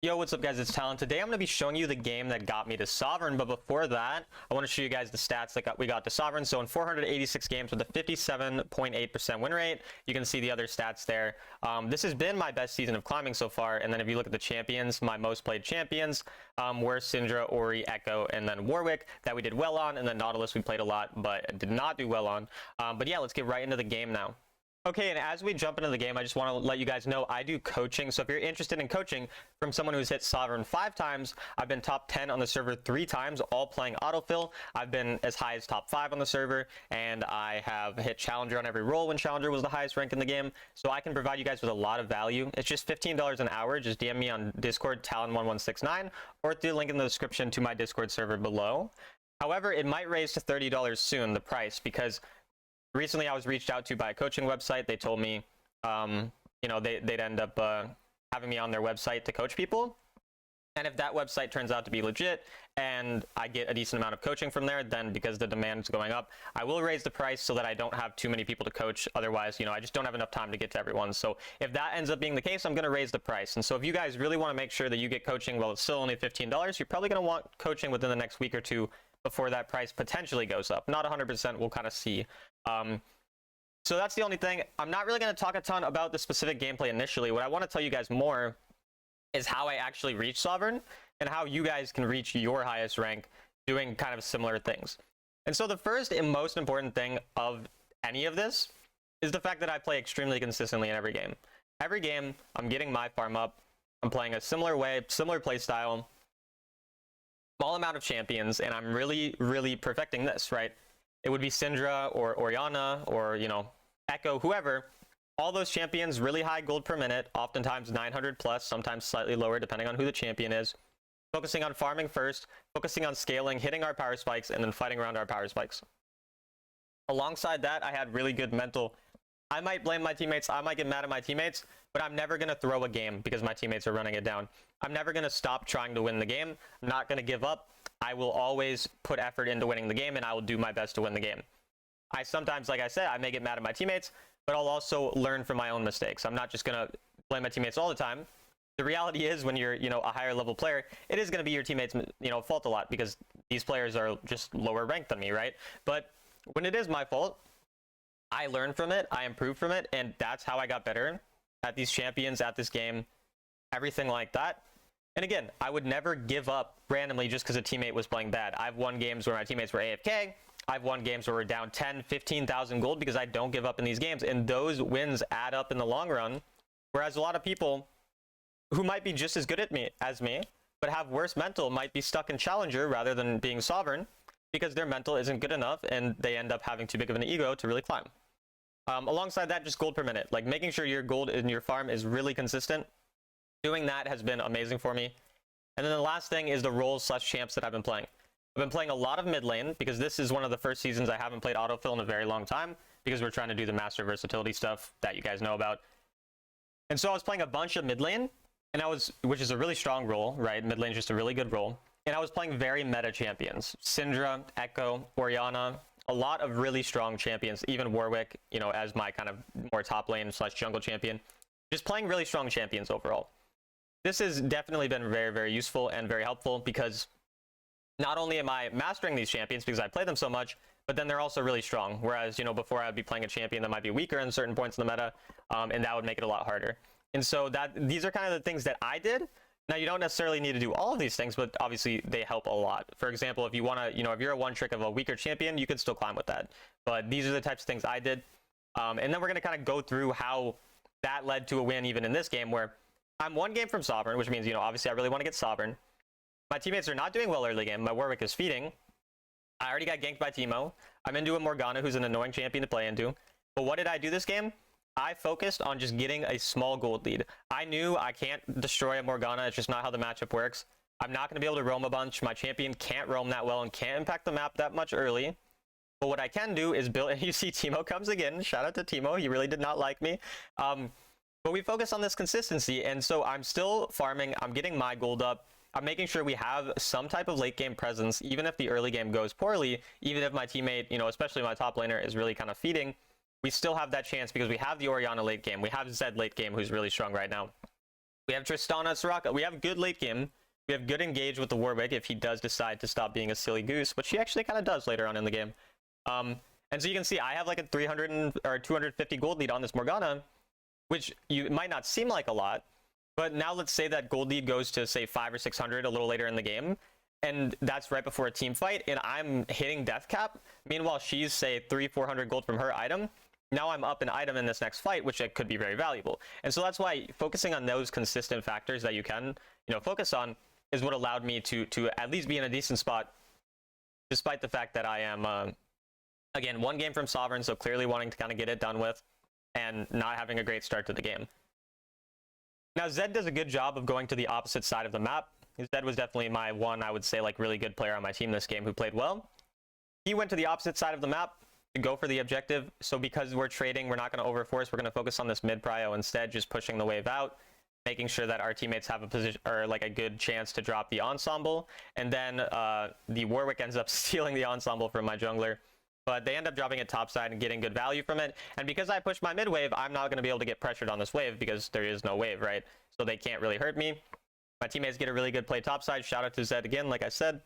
Yo, what's up guys, it's Talon. Today I'm going to be showing you the game that got me to Sovereign, but before that, I want to show you guys the stats that we got to Sovereign. So in 486 games with a 57.8% win rate, you can see the other stats there. This has been my best season of climbing so far, and then if you look at the champions, my most played champions were Syndra, Ori, Echo, and then Warwick that we did well on, and then Nautilus we played a lot, but did not do well on. But yeah, let's get right into the game now. Okay, and as we jump into the game, I just want to let you guys know I do coaching. So if you're interested in coaching from someone who's hit Sovereign 5 times, I've been top 10 on the server 3 times, all playing autofill. I've been as high as top 5 on the server, and I have hit Challenger on every role when Challenger was the highest rank in the game. So I can provide you guys with a lot of value. It's just $15 an hour. Just DM me on Discord, Talon1169, or through the link in the description to my Discord server below. However, it might raise to $30 soon, the price, because recently I was reached out to by a coaching website. They told me, they'd end up having me on their website to coach people. And if that website turns out to be legit and I get a decent amount of coaching from there, then because the demand is going up, I will raise the price so that I don't have too many people to coach. Otherwise, I just don't have enough time to get to everyone. So if that ends up being the case, I'm going to raise the price. And so if you guys really want to make sure that you get coaching while it's still only $15, you're probably going to want coaching within the next week or two before that price potentially goes up. Not 100%, we'll kind of see. So that's the only thing. I'm not really going to talk a ton about the specific gameplay initially. What I want to tell you guys more is how I actually reach Sovereign and how you guys can reach your highest rank doing kind of similar things. And so the first and most important thing of any of this is the fact that I play extremely consistently in every game. Every game, I'm getting my farm up. I'm playing a similar way, similar play style, small amount of champions, and I'm really, really perfecting this, right? It would be Syndra or Orianna or, Echo, whoever. All those champions, really high gold per minute, oftentimes 900 plus, sometimes slightly lower, depending on who the champion is. Focusing on farming first, focusing on scaling, hitting our power spikes, and then fighting around our power spikes. Alongside that, I had really good mental. I might blame my teammates, I might get mad at my teammates, but I'm never going to throw a game because my teammates are running it down. I'm never going to stop trying to win the game. I'm not going to give up. I will always put effort into winning the game, and I will do my best to win the game. I sometimes, like I said, I may get mad at my teammates, but I'll also learn from my own mistakes. I'm not just going to blame my teammates all the time. The reality is when you're, a higher level player, it is going to be your teammates, fault a lot because these players are just lower ranked than me, right? But when it is my fault, I learn from it, I improve from it, and that's how I got better at these champions, at this game, everything like that. And again, I would never give up randomly just because a teammate was playing bad. I've won games where my teammates were AFK. I've won games where we're down 10, 15,000 gold because I don't give up in these games. And those wins add up in the long run. Whereas a lot of people who might be just as good as me, but have worse mental might be stuck in Challenger rather than being Sovereign because their mental isn't good enough and they end up having too big of an ego to really climb. Alongside that, just gold per minute. Like making sure your gold in your farm is really consistent. Doing that has been amazing for me. And then the last thing is the roles / champs that I've been playing. I've been playing a lot of mid lane because this is one of the first seasons I haven't played autofill in a very long time because we're trying to do the master versatility stuff that you guys know about. And so I was playing a bunch of mid lane, which is a really strong role, right? Mid lane is just a really good role. And I was playing very meta champions. Syndra, Echo, Orianna, a lot of really strong champions, even Warwick, as my kind of more top lane / jungle champion. Just playing really strong champions overall. This has definitely been very, very useful and very helpful because not only am I mastering these champions because I play them so much, but then they're also really strong. Whereas, before I'd be playing a champion that might be weaker in certain points in the meta, and that would make it a lot harder. And so these are kind of the things that I did. Now, you don't necessarily need to do all of these things, but obviously they help a lot. For example, if you want to, if you're a one trick of a weaker champion, you can still climb with that. But these are the types of things I did. And then we're going to kind of go through how that led to a win even in this game where I'm one game from Sovereign, which means, obviously I really want to get Sovereign. My teammates are not doing well early game. My Warwick is feeding. I already got ganked by Teemo. I'm into a Morgana, who's an annoying champion to play into. But what did I do this game? I focused on just getting a small gold lead. I knew I can't destroy a Morgana. It's just not how the matchup works. I'm not going to be able to roam a bunch. My champion can't roam that well and can't impact the map that much early. But what I can do is build, and you see Teemo comes again. Shout out to Teemo. He really did not like me. But we focus on this consistency, and so I'm still farming. I'm getting my gold up. I'm making sure we have some type of late game presence, even if the early game goes poorly, even if my teammate, especially my top laner, is really kind of feeding. We still have that chance because we have the Orianna late game. We have Zed late game, who's really strong right now. We have Tristana Soraka. We have good late game. We have good engage with the Warwick if he does decide to stop being a silly goose, which he actually kind of does later on in the game. And so you can see I have like a 300 or 250 gold lead on this Morgana, which you might not seem like a lot, but now let's say that gold lead goes to say 500 or 600 a little later in the game, and that's right before a team fight, and I'm hitting death cap. Meanwhile, she's say 300-400 gold from her item. Now I'm up an item in this next fight, which could be very valuable. And so that's why focusing on those consistent factors that you can, focus on is what allowed me to at least be in a decent spot, despite the fact that I am, again, one game from Sovereign, so clearly wanting to kind of get it done with, and not having a great start to the game. Now, Zed does a good job of going to the opposite side of the map. Zed was definitely my one, I would say, like, really good player on my team this game who played well. He went to the opposite side of the map to go for the objective. So because we're trading, we're not going to overforce. We're going to focus on this mid prio instead, just pushing the wave out, making sure that our teammates have a position or like a good chance to drop the ensemble. And then the Warwick ends up stealing the ensemble from my jungler. But they end up dropping it topside and getting good value from it. And because I pushed my mid wave, I'm not going to be able to get pressured on this wave because there is no wave, right? So they can't really hurt me. My teammates get a really good play topside. Shout out to Zed again, like I said.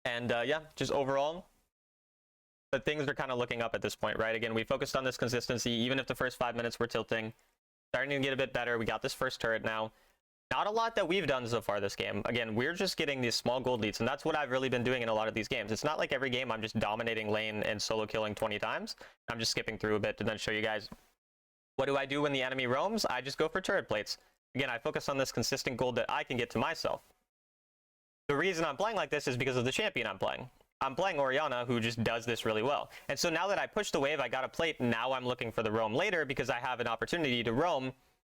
And yeah, just overall, the things are kind of looking up at this point, right? Again, we focused on this consistency, even if the first 5 minutes were tilting. Starting to get a bit better. We got this first turret now. Not a lot that we've done so far this game. Again, we're just getting these small gold leads, and that's what I've really been doing in a lot of these games. It's not like every game I'm just dominating lane and solo killing 20 times. I'm just skipping through a bit to then show you guys what do I do when the enemy roams. I just go for turret plates. Again, I focus on this consistent gold that I can get to myself. The reason I'm playing like this is because of the champion I'm playing. I'm playing Orianna, who just does this really well. And so now that I pushed the wave, I got a plate, now I'm looking for the roam later because I have an opportunity to roam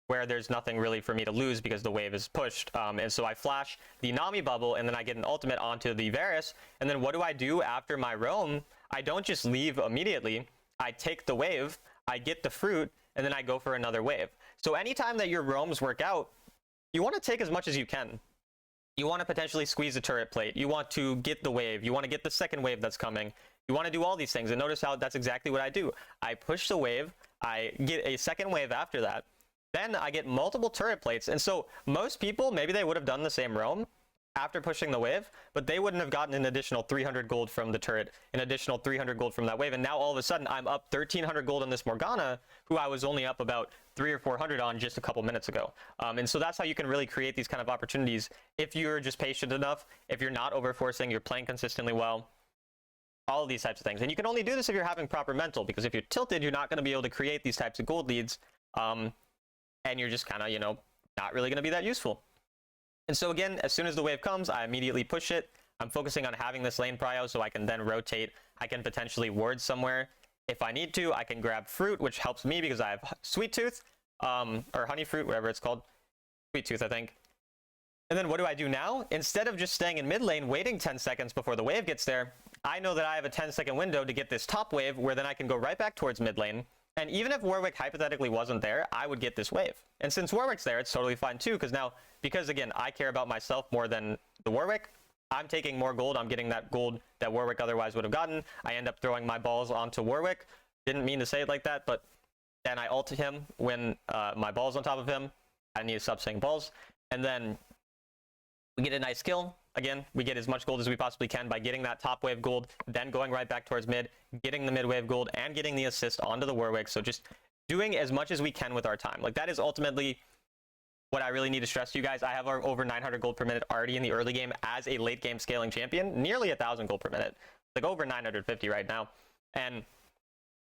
where there's nothing really for me to lose because the wave is pushed. And so I flash the Nami bubble, and then I get an ultimate onto the Varus. And then what do I do after my roam? I don't just leave immediately. I take the wave, I get the fruit, and then I go for another wave. So anytime that your roams work out, you want to take as much as you can. You want to potentially squeeze a turret plate. You want to get the wave. You want to get the second wave that's coming. You want to do all these things. And notice how that's exactly what I do. I push the wave. I get a second wave after that. Then I get multiple turret plates. And so most people, maybe they would have done the same roam after pushing the wave, but they wouldn't have gotten an additional 300 gold from the turret, an additional 300 gold from that wave. And now all of a sudden I'm up 1,300 gold on this Morgana, who I was only up about 300 or 400 on just a couple minutes ago. And so that's how you can really create these kind of opportunities if you're just patient enough, if you're not overforcing, you're playing consistently well, all of these types of things. And you can only do this if you're having proper mental, because if you're tilted, you're not going to be able to create these types of gold leads. And you're just kind of, not really going to be that useful. And so again, as soon as the wave comes, I immediately push it. I'm focusing on having this lane prio so I can then rotate. I can potentially ward somewhere. If I need to, I can grab fruit, which helps me because I have sweet tooth, or honey fruit, whatever it's called. Sweet tooth, I think. And then what do I do now? Instead of just staying in mid lane, waiting 10 seconds before the wave gets there, I know that I have a 10-second window to get this top wave where then I can go right back towards mid lane. And even if Warwick hypothetically wasn't there, I would get this wave. And since Warwick's there, it's totally fine too, because again, I care about myself more than the Warwick. I'm taking more gold. I'm getting that gold that Warwick otherwise would have gotten. I end up throwing my balls onto Warwick. Didn't mean to say it like that, but then I ult him when my ball's on top of him. I need to stop saying balls. And then we get a nice kill. Again, we get as much gold as we possibly can by getting that top wave gold, then going right back towards mid, getting the mid wave gold, and getting the assist onto the Warwick. So just doing as much as we can with our time. Like, that is ultimately what I really need to stress to you guys. I have over 900 gold per minute already in the early game as a late game scaling champion, nearly 1,000 gold per minute, like over 950 right now. And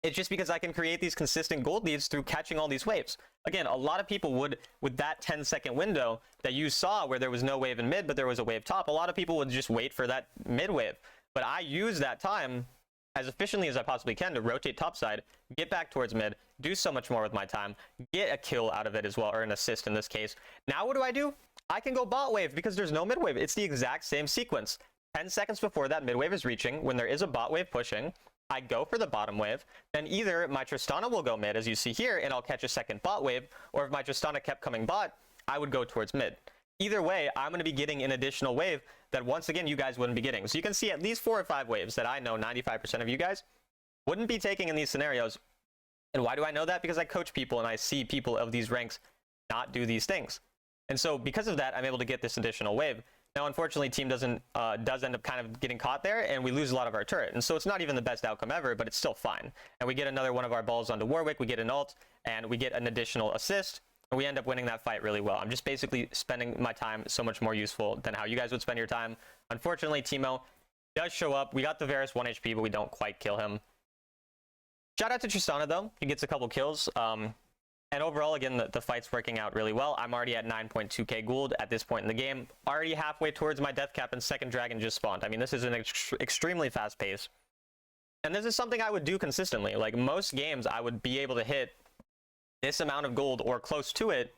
it's just because I can create these consistent gold leads through catching all these waves. Again, a lot of people would, with that 10-second window that you saw where there was no wave in mid, but there was a wave top, a lot of people would just wait for that mid wave. But I use that time as efficiently as I possibly can to rotate topside, get back towards mid, do so much more with my time, get a kill out of it as well, or an assist in this case. Now what do? I can go bot wave because there's no mid wave. It's the exact same sequence. 10 seconds before that mid wave is reaching, when there is a bot wave pushing, I go for the bottom wave, then either my Tristana will go mid, as you see here, and I'll catch a second bot wave, or if my Tristana kept coming bot, I would go towards mid. Either way, I'm going to be getting an additional wave that, once again, you guys wouldn't be getting. So you can see at least 4 or 5 waves that I know 95% of you guys wouldn't be taking in these scenarios. And why do I know that? Because I coach people and I see people of these ranks not do these things. And so because of that, I'm able to get this additional wave. Now, unfortunately, team does end up kind of getting caught there, and we lose a lot of our turret. And so it's not even the best outcome ever, but it's still fine. And we get another one of our balls onto Warwick, we get an ult, and we get an additional assist, and we end up winning that fight really well. I'm just basically spending my time so much more useful than how you guys would spend your time. Unfortunately, Teemo does show up. We got the Varus 1 HP, but we don't quite kill him. Shout out to Tristana, though. He gets a couple kills. And overall, again, the fight's working out really well. I'm already at 9.2k gold at this point in the game. Already halfway towards my death cap, and second dragon just spawned. I mean, this is an extremely fast pace. And this is something I would do consistently. Like, most games, I would be able to hit this amount of gold or close to it,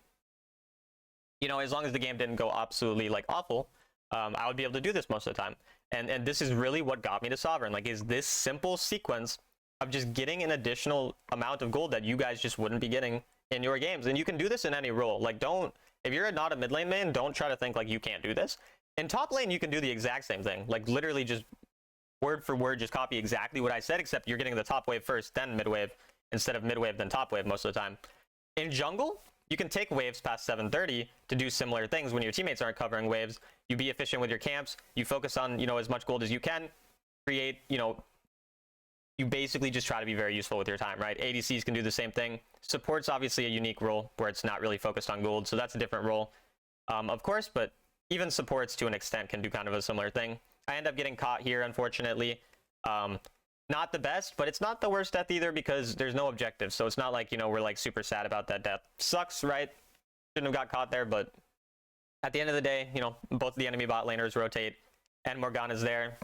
you know, as long as the game didn't go absolutely, like, awful. I would be able to do this most of the time. And this is really what got me to Sovereign. Like, is this simple sequence of just getting an additional amount of gold that you guys just wouldn't be getting in your games. And you can do this in any role. Like, if you're not a mid lane main, don't try to think like you can't do this. In top lane, you can do the exact same thing. Like, literally just word for word, just copy exactly what I said, except you're getting the top wave first, then mid wave, instead of mid wave, then top wave most of the time. In jungle, you can take waves past 730 to do similar things when your teammates aren't covering waves. You be efficient with your camps. You focus on, you know, as much gold as you can. Create, you know, you basically just try to be very useful with your time, right? ADCs can do the same thing. Support's obviously a unique role where it's not really focused on gold, so that's a different role, of course, but even supports to an extent can do kind of a similar thing. I end up getting caught here, unfortunately. Not the best, but it's not the worst death either because there's no objective, so it's not like, you know, we're like super sad about that death. Sucks, right? Shouldn't have got caught there, but at the end of the day, you know, both the enemy bot laners rotate and Morgana's there.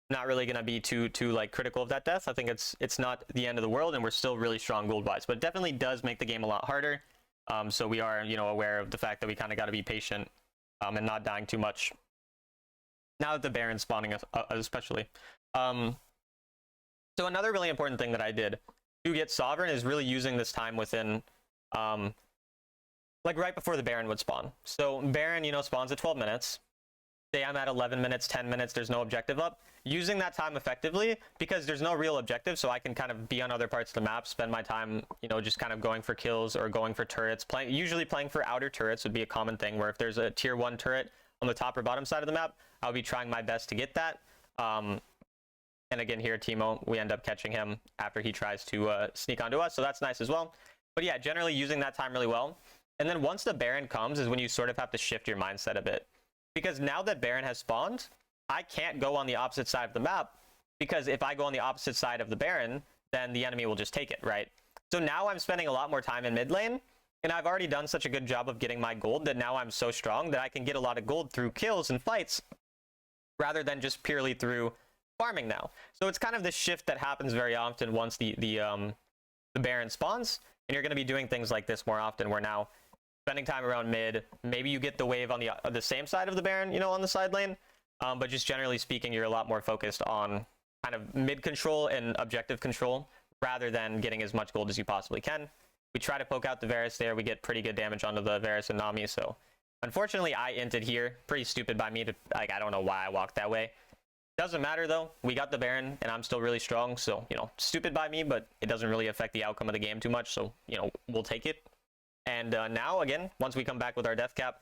Not really going to be too like critical of that death. I think it's not the end of the world, and we're still really strong gold wise, but it definitely does make the game a lot harder. So we are, you know, aware of the fact that we kind of got to be patient and not dying too much now that the Baron's spawning, especially. So another really important thing that I did to get Sovereign is really using this time within like right before the Baron would spawn. So Baron, you know, spawns at 12 minutes. Say I'm at 11 minutes, 10 minutes, there's no objective up. Using that time effectively, because there's no real objective, so I can kind of be on other parts of the map, spend my time, you know, just kind of going for kills or going for turrets. Usually playing for outer turrets would be a common thing, where if there's a tier 1 turret on the top or bottom side of the map, I'll be trying my best to get that. And again, here, Teemo, we end up catching him after he tries to sneak onto us, so that's nice as well. But yeah, generally using that time really well. And then once the Baron comes is when you sort of have to shift your mindset a bit. Because now that Baron has spawned, I can't go on the opposite side of the map, because if I go on the opposite side of the Baron, then the enemy will just take it, right? So now I'm spending a lot more time in mid lane, and I've already done such a good job of getting my gold that now I'm so strong that I can get a lot of gold through kills and fights, rather than just purely through farming now. So it's kind of this shift that happens very often once the Baron spawns, and you're going to be doing things like this more often, where now spending time around mid, maybe you get the wave on the same side of the Baron, you know, on the side lane. But just generally speaking, you're a lot more focused on kind of mid control and objective control rather than getting as much gold as you possibly can. We try to poke out the Varus there. We get pretty good damage onto the Varus and Nami. So unfortunately, I inted here. Pretty stupid by me to, like, I don't know why I walked that way. Doesn't matter though. We got the Baron and I'm still really strong. So, you know, stupid by me, but it doesn't really affect the outcome of the game too much. So, you know, we'll take it. And now again, once we come back with our death cap,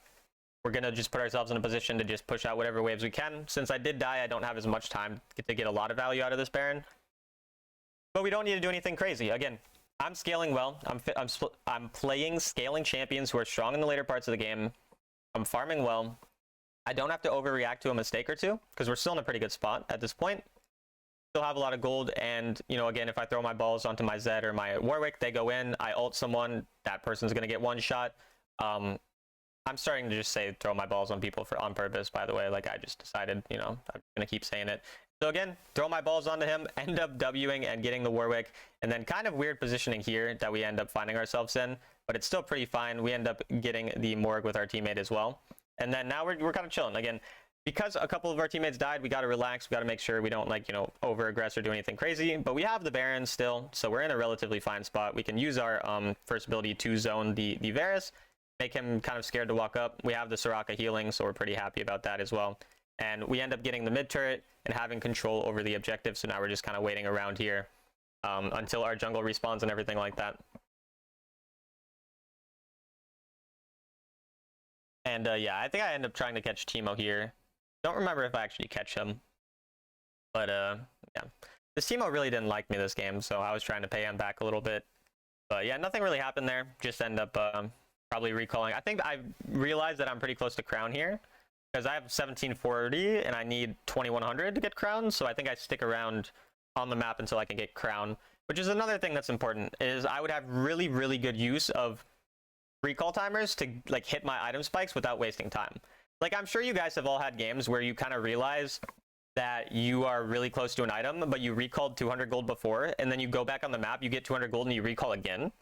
we're going to just put ourselves in a position to just push out whatever waves we can. Since I did die, I don't have as much time to get a lot of value out of this Baron. But we don't need to do anything crazy. Again, I'm scaling well. I'm playing scaling champions who are strong in the later parts of the game. I'm farming well. I don't have to overreact to a mistake or two, because we're still in a pretty good spot at this point. Still have a lot of gold, and, you know, again, if I throw my balls onto my Zed or my Warwick, they go in, I ult someone, that person's going to get one shot. I'm starting to just say throw my balls on people on purpose, by the way. Like, I just decided, you know, I'm going to keep saying it. So again, throw my balls onto him, end up Wing and getting the Warwick, and then kind of weird positioning here that we end up finding ourselves in, but it's still pretty fine. We end up getting the Morg with our teammate as well. And then now we're kind of chilling. Again, because a couple of our teammates died, we got to relax. We got to make sure we don't, like, you know, over-aggress or do anything crazy. But we have the Baron still, so we're in a relatively fine spot. We can use our first ability to zone the Varus, make him kind of scared to walk up. We have the Soraka healing, so we're pretty happy about that as well. And we end up getting the mid turret and having control over the objective, so now we're just kind of waiting around here until our jungle respawns and everything like that. And yeah, I think I end up trying to catch Teemo here. Don't remember if I actually catch him. But yeah. This Teemo really didn't like me this game, so I was trying to pay him back a little bit. But yeah, nothing really happened there. Just end up probably recalling. I think I realized that I'm pretty close to crown here, because I have 1740 and I need 2100 to get crown. So I think I stick around on the map until I can get crown, which is another thing that's important, is I would have really, really good use of recall timers to like hit my item spikes without wasting time. Like, I'm sure you guys have all had games where you kind of realize that you are really close to an item, but you recalled 200 gold before, and then you go back on the map, you get 200 gold, and you recall again.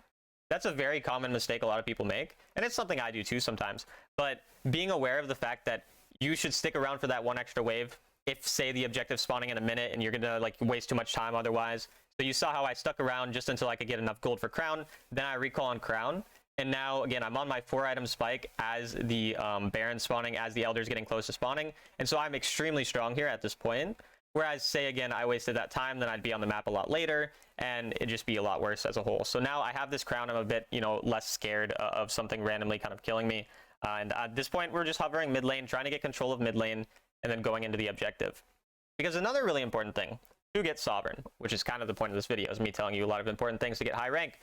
That's a very common mistake a lot of people make, and it's something I do too sometimes. But being aware of the fact that you should stick around for that one extra wave if, say, the objective's spawning in a minute and you're gonna like waste too much time otherwise. So you saw how I stuck around just until I could get enough gold for crown, then I recall on crown, and now again I'm on my 4-item spike as the Baron's spawning, as the Elder's getting close to spawning, and so I'm extremely strong here at this point. Whereas, say again, I wasted that time, then I'd be on the map a lot later, and it'd just be a lot worse as a whole. So now I have this crown, I'm a bit, you know, less scared of something randomly kind of killing me. And at this point, we're just hovering mid lane, trying to get control of mid lane, and then going into the objective. Because another really important thing to get Sovereign, which is kind of the point of this video, is me telling you a lot of important things to get high rank,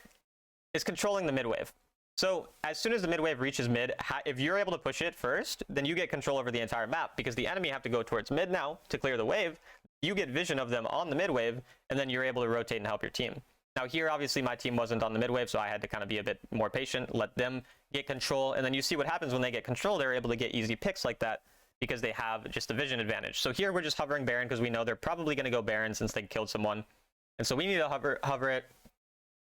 is controlling the mid wave. So as soon as the mid wave reaches mid, if you're able to push it first, then you get control over the entire map, because the enemy have to go towards mid now to clear the wave. You get vision of them on the mid wave, and then you're able to rotate and help your team. Now here, obviously, my team wasn't on the mid wave, so I had to kind of be a bit more patient, let them get control, and then you see what happens when they get control. They're able to get easy picks like that because they have just a vision advantage. So here we're just hovering Baron because we know they're probably going to go Baron since they killed someone. And so we need to hover it,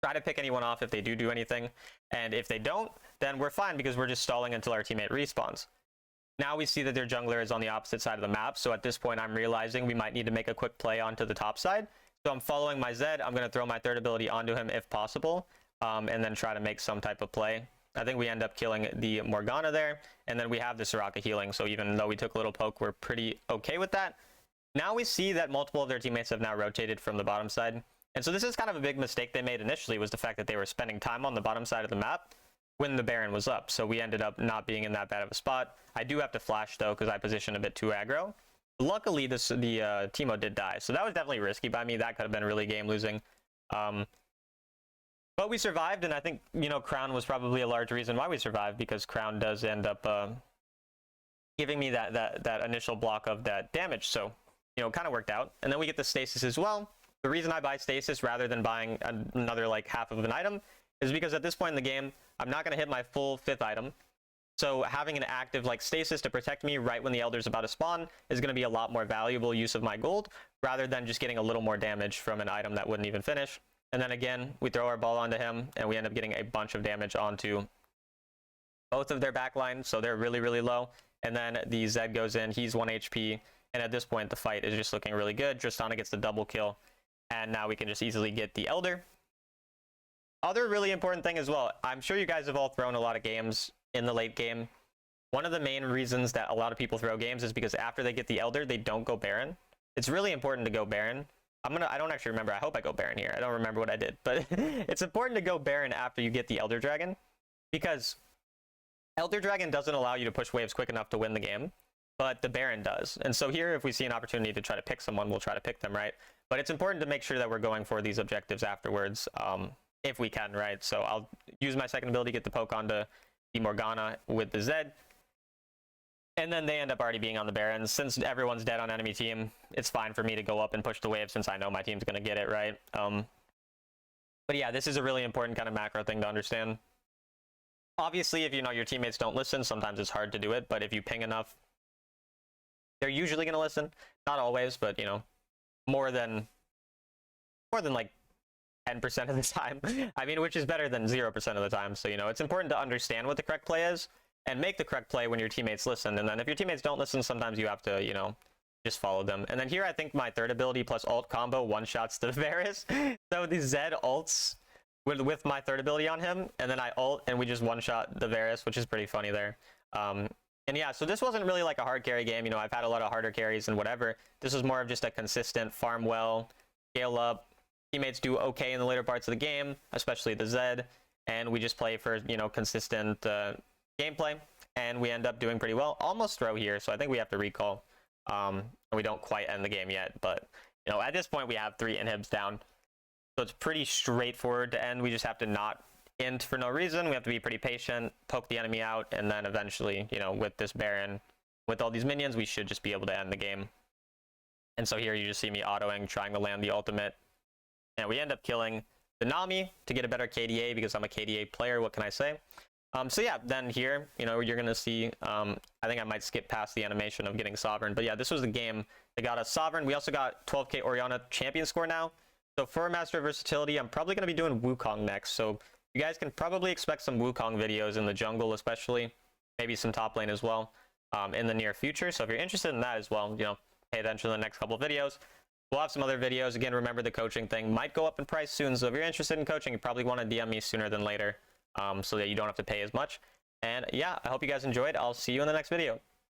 try to pick anyone off if they do anything. And if they don't, then we're fine because we're just stalling until our teammate respawns. Now we see that their jungler is on the opposite side of the map. So at this point, I'm realizing we might need to make a quick play onto the top side. So I'm following my Zed. I'm going to throw my third ability onto him if possible, and then try to make some type of play. I think we end up killing the Morgana there, and then we have the Soraka healing. So even though we took a little poke, we're pretty okay with that. Now we see that multiple of their teammates have now rotated from the bottom side. And so this is kind of a big mistake they made initially, was the fact that they were spending time on the bottom side of the map when the Baron was up. So we ended up not being in that bad of a spot. I do have to flash though, because I positioned a bit too aggro. Luckily, the Teemo did die. So that was definitely risky by me. That could have been really game losing. But we survived, and I think, you know, Crown was probably a large reason why we survived, because Crown does end up giving me that initial block of that damage. So, you know, it kind of worked out. And then we get the Stasis as well. The reason I buy Stasis rather than buying another like half of an item is because at this point in the game, I'm not going to hit my full 5th item. So having an active like Stasis to protect me right when the Elder's about to spawn is going to be a lot more valuable use of my gold, rather than just getting a little more damage from an item that wouldn't even finish. And then again, we throw our ball onto him, and we end up getting a bunch of damage onto both of their backlines, so they're really, really low. And then the Zed goes in, he's 1 HP, and at this point, the fight is just looking really good. Tristana gets the double kill, and now we can just easily get the Elder. Other really important thing as well, I'm sure you guys have all thrown a lot of games in the late game. One of the main reasons that a lot of people throw games is because after they get the Elder, they don't go Baron. It's really important to go Baron. I don't actually remember. I hope I go Baron here. I don't remember what I did, but it's important to go Baron after you get the Elder Dragon, because Elder Dragon doesn't allow you to push waves quick enough to win the game, but the Baron does. And so here, if we see an opportunity to try to pick someone, we'll try to pick them, right? But it's important to make sure that we're going for these objectives afterwards, if we can, right? So I'll use my second ability, get the poke onto the Morgana with the Zed. And then they end up already being on the Baron. Since everyone's dead on enemy team, it's fine for me to go up and push the wave since I know my team's going to get it, right? But yeah, this is a really important kind of macro thing to understand. Obviously, if you know your teammates don't listen, sometimes it's hard to do it. But if you ping enough, they're usually going to listen. Not always, but, you know, more than like 10% of the time. I mean, which is better than 0% of the time. So, you know, it's important to understand what the correct play is and make the correct play when your teammates listen. And then if your teammates don't listen, sometimes you have to, you know, just follow them. And then here, I think my third ability plus ult combo one-shots the Varus. So the Zed ults with my third ability on him, and then I ult, and we just one-shot the Varus, which is pretty funny there. And yeah, so this wasn't really like a hard carry game. You know, I've had a lot of harder carries and whatever. This was more of just a consistent farm well, scale up. Teammates do okay in the later parts of the game, especially the Zed. And we just play for, you know, consistent gameplay. and we end up doing pretty well. Almost throw here, so I think we have to recall. We don't quite end the game yet, but you know, at this point we have 3 inhibs down, so it's pretty straightforward to end. We just have to not int for no reason. We have to be pretty patient, poke the enemy out, and then eventually, you know, with this Baron, with all these minions, we should just be able to end the game. And so here you just see me autoing, trying to land the ultimate, and we end up killing the Nami to get a better KDA because I'm a KDA player. What can I say? So yeah, then here, you know, you're gonna see, I think I might skip past the animation of getting Sovereign, but yeah, this was the game that got us Sovereign. We also got 12k Orianna champion score now. So for Master of Versatility, I'm probably gonna be doing Wukong next. So you guys can probably expect some Wukong videos in the jungle, especially, maybe some top lane as well, in the near future. So if you're interested in that as well, you know, pay attention to the next couple of videos. We'll have some other videos. Again, remember the coaching thing might go up in price soon. So if you're interested in coaching, you probably want to DM me sooner than later, so that you don't have to pay as much. And yeah, I hope you guys enjoyed. I'll see you in the next video.